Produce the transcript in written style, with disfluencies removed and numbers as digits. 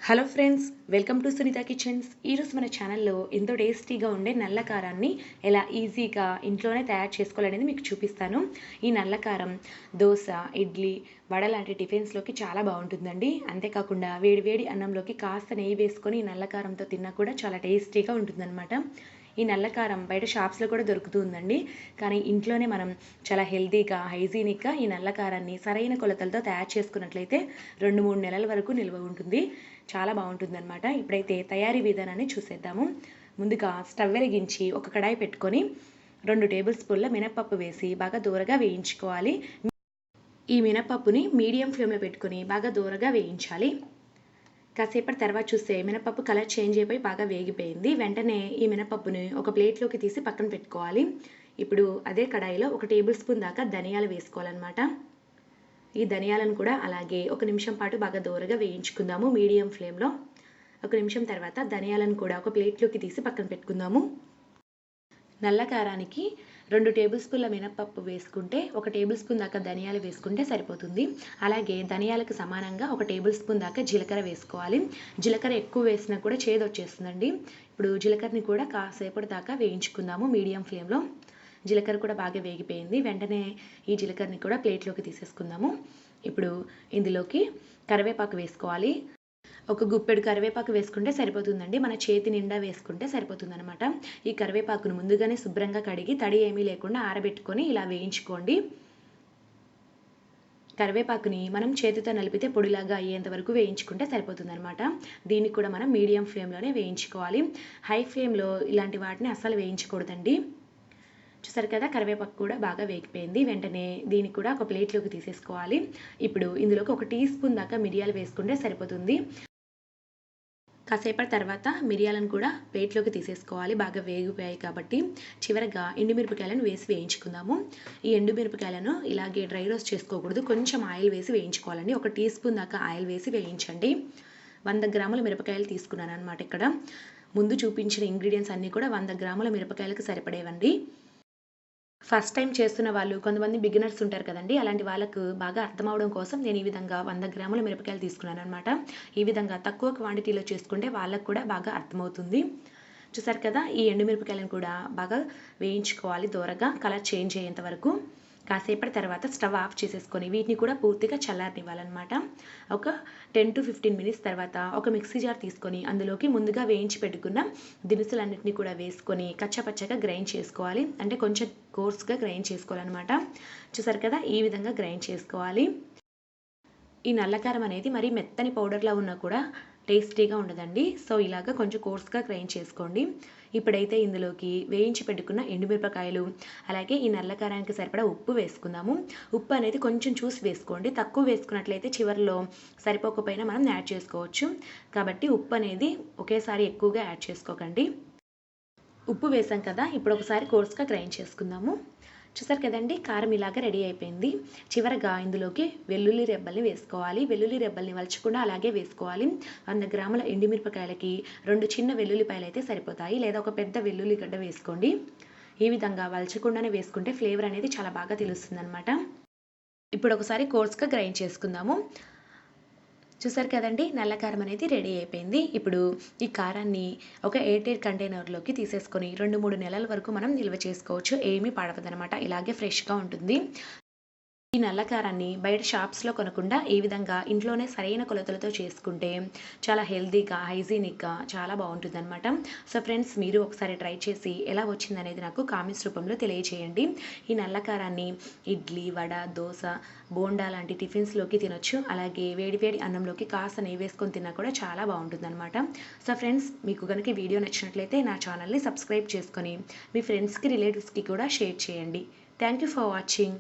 Hello friends, welcome to Sunitha kitchens. ఈరోజు మన ఛానల్లో ఎంతో టేస్టీగా ఉండే నల్ల కారాన్ని ఎలా ఈజీగా ఇంట్లోనే తయారు చేసుకోవాలనేది మీకు చూపిస్తాను. ఈ నల్ల కారం దోశ, ఇడ్లీ, వడ లాంటి టిఫిన్స్లోకి చాలా బాగుంటుందండి. అంతేకాకుండా వేడి వేడి అన్నంలోకి కాస్త నెయ్యి వేసుకొని ఈ నల్ల కారంతో తిన్నా కూడా చాలా టేస్టీగా ఉంటుందన్నమాట. ఈ నల్ల కారం బయట షాప్స్లో కూడా దొరుకుతుందండి. కానీ ఇంట్లోనే మనం చాలా హెల్తీగా, హైజీనిక్గా ఈ నల్ల కారాన్ని సరైన కొలతలతో తయారు చేసుకున్నట్లయితే 2-3 నెలల వరకు నిల్వ ఉంటుంది. చాలా బాగుంటుందన్నమాట. ఇప్పుడైతే తయారీ విధానాన్ని చూసేద్దాము. ముందుగా స్టవ్ వెలిగించి ఒక కడాయి పెట్టుకొని 2 టేబుల్ స్పూన్ల మినపప్పు వేసి బాగా దూరగా వేయించుకోవాలి. ఈ మినపప్పుని మీడియం ఫ్లేమ్లో పెట్టుకొని బాగా దూరగా వేయించాలి. కాసేపటి తర్వాత చూస్తే మినపప్పు కలర్ చేంజ్ అయిపోయి బాగా వేగిపోయింది. వెంటనే ఈ మినపప్పుని ఒక ప్లేట్లోకి తీసి పక్కన పెట్టుకోవాలి. ఇప్పుడు అదే కడాయిలో 1 టేబుల్ స్పూన్ దాకా ధనియాలు వేసుకోవాలన్నమాట. ఈ ధనియాలను కూడా అలాగే 1 నిమిషం పాటు బాగా దూరగా వేయించుకుందాము మీడియం ఫ్లేమ్లో. 1 నిమిషం తర్వాత ధనియాలను కూడా ఒక ప్లేట్లోకి తీసి పక్కన పెట్టుకుందాము. నల్ల కారానికి 2 టేబుల్ స్పూన్ల మినపప్పు వేసుకుంటే 1 టేబుల్ స్పూన్ దాకా ధనియాలు వేసుకుంటే సరిపోతుంది. అలాగే ధనియాలకు సమానంగా 1 టేబుల్ స్పూన్ దాకా జీలకర్ర వేసుకోవాలి. జీలకర్ర ఎక్కువ వేసినా కూడా చేదు వచ్చేస్తుందండి. ఇప్పుడు జీలకర్రని కూడా కాసేపటి దాకా వేయించుకుందాము మీడియం ఫ్లేమ్లో. జీలకర్ర కూడా బాగా వేగిపోయింది. వెంటనే ఈ జీలకర్రని కూడా ప్లేట్లోకి తీసేసుకుందాము. ఇప్పుడు ఇందులోకి కరివేపాకు వేసుకోవాలి. ఒక గుప్పెడు కరివేపాకు వేసుకుంటే సరిపోతుందండి. మన చేతి నిండా వేసుకుంటే సరిపోతుందన్నమాట. ఈ కరివేపాకును ముందుగానే శుభ్రంగా కడిగి తడి ఏమీ లేకుండా ఆరబెట్టుకొని ఇలా వేయించుకోండి. కరివేపాకుని మనం చేతితో నలిపితే పొడిలాగా అయ్యేంత వరకు వేయించుకుంటే సరిపోతుందన్నమాట. దీన్ని కూడా మనం మీడియం ఫ్లేమ్లోనే వేయించుకోవాలి. హై ఫ్లేమ్లో ఇలాంటి వాటిని అస్సలు వేయించకూడదండి. చూసారు కదా, కరివేపాకు కూడా బాగా వేగిపోయింది. వెంటనే దీన్ని కూడా ఒక ప్లేట్లోకి తీసేసుకోవాలి. ఇప్పుడు ఇందులోకి 1 టీ స్పూన్ దాకా మిరియాలు వేసుకుంటే సరిపోతుంది. కాసేపటి తర్వాత మిరియాలను కూడా ప్లేట్లోకి తీసేసుకోవాలి. బాగా వేగిపోయాయి కాబట్టి చివరగా ఎండుమిరపకాయలను వేసి వేయించుకుందాము. ఈ ఎండుమిరపకాయలను ఇలాగే డ్రై రోస్ట్ చేసుకోకూడదు, కొంచెం ఆయిల్ వేసి వేయించుకోవాలండి. 1 టీ స్పూన్ దాకా ఆయిల్ వేసి వేయించండి. 100 గ్రాముల మిరపకాయలు తీసుకున్నాను అనమాట. ఇక్కడ ముందు చూపించిన ఇంగ్రీడియంట్స్ అన్నీ కూడా 100 గ్రాముల మిరపకాయలకు సరిపడేవండి. ఫస్ట్ టైం చేస్తున్న వాళ్ళు, కొంతమంది బిగినర్స్ ఉంటారు కదండి, అలాంటి వాళ్ళకు బాగా అర్థం అవడం కోసం నేను ఈ విధంగా 100 గ్రాముల మిరపకాయలు తీసుకున్నాను అనమాట. ఈ విధంగా తక్కువ క్వాంటిటీలో చేసుకుంటే వాళ్ళకు కూడా బాగా అర్థమవుతుంది. చూసారు కదా, ఈ ఎండుమిరపకాయలను కూడా బాగా వేయించుకోవాలి దూరగా, కలర్ చేంజ్ అయ్యేంత వరకు. కాసేపటి తర్వాత స్టవ్ ఆఫ్ చేసేసుకొని వీటిని కూడా పూర్తిగా చల్లారనివ్వాలన్నమాట. ఒక 10-15 మినిట్స్ తర్వాత ఒక మిక్సీ జార్ తీసుకొని అందులోకి ముందుగా వేయించి పెట్టుకున్న దినుసులన్నింటినీ కూడా వేసుకొని కచ్చపచ్చగా గ్రైండ్ చేసుకోవాలి. అంటే కొంచెం కోర్స్గా గ్రైండ్ చేసుకోవాలన్నమాట. చూసారు కదా, ఈ విధంగా గ్రైండ్ చేసుకోవాలి. ఈ నల్లకారం అనేది మరి మెత్తని పౌడర్లా ఉన్నా కూడా టేస్టీగా ఉండదండి. సో ఇలాగ కొంచెం కోర్స్గా గ్రైండ్ చేసుకోండి. ఇప్పుడైతే ఇందులోకి వేయించి పెట్టుకున్న ఎండుమిరపకాయలు, అలాగే ఈ నల్లకారానికి సరిపడా ఉప్పు వేసుకుందాము. ఉప్పు అనేది కొంచెం చూసి వేసుకోండి. తక్కువ వేసుకున్నట్లయితే చివరిలో సరిపోకపోయినా మనం యాడ్ చేసుకోవచ్చు. కాబట్టి ఉప్పు అనేది ఒకేసారి ఎక్కువగా యాడ్ చేసుకోకండి. ఉప్పు వేసాం కదా, ఇప్పుడు ఒకసారి కోర్స్గా గ్రైండ్ చేసుకుందాము. చూసారు కదండి, కారం ఇలాగా రెడీ అయిపోయింది. చివరగా ఇందులోకి వెల్లుల్లి రెబ్బల్ని వేసుకోవాలి. వెల్లుల్లి రెబ్బల్ని వలచకుండా అలాగే వేసుకోవాలి. 100 గ్రాముల ఎండుమిరపకాయలకి 2 చిన్న వెల్లుల్లిపాయలు అయితే సరిపోతాయి, లేదా ఒక పెద్ద వెల్లుల్లి గడ్డ వేసుకోండి. ఈ విధంగా వలచకుండానే వేసుకుంటే ఫ్లేవర్ అనేది చాలా బాగా తెలుస్తుందన్నమాట. ఇప్పుడు ఒకసారి కోర్స్గా గ్రైండ్ చేసుకుందాము. చూసారు కదండి, నల్ల కారం అనేది రెడీ అయిపోయింది. ఇప్పుడు ఈ కారాన్ని ఒక ఎయిర్ కంటైనర్లోకి తీసేసుకొని 2-3 నెలల వరకు మనం నిల్వ చేసుకోవచ్చు. ఏమీ పాడవదనమాట, ఇలాగే ఫ్రెష్గా ఉంటుంది. ఈ నల్ల కారాన్ని బయట షాప్స్లో కొనకుండా ఈ విధంగా ఇంట్లోనే సరైన కొలతలతో చేసుకుంటే చాలా హెల్తీగా, హైజీనిక్గా చాలా బాగుంటుందన్నమాట. సో ఫ్రెండ్స్, మీరు ఒకసారి ట్రై చేసి ఎలా వచ్చిందనేది నాకు కామెంట్స్ రూపంలో తెలియజేయండి. ఈ నల్ల కారాన్ని ఇడ్లీ, వడ, దోశ, బోండా లాంటి టిఫిన్స్లోకి తినొచ్చు. అలాగే వేడివేడి అన్నంలోకి కాస్త నెయ్యి వేసుకొని తిన్నా కూడా చాలా బాగుంటుందన్నమాట. సో ఫ్రెండ్స్, మీకు కనుక ఈ వీడియో నచ్చినట్లయితే నా ఛానల్ని సబ్స్క్రైబ్ చేసుకొని మీ ఫ్రెండ్స్కి, రిలేటివ్స్కి కూడా షేర్ చేయండి. Thank you for watching.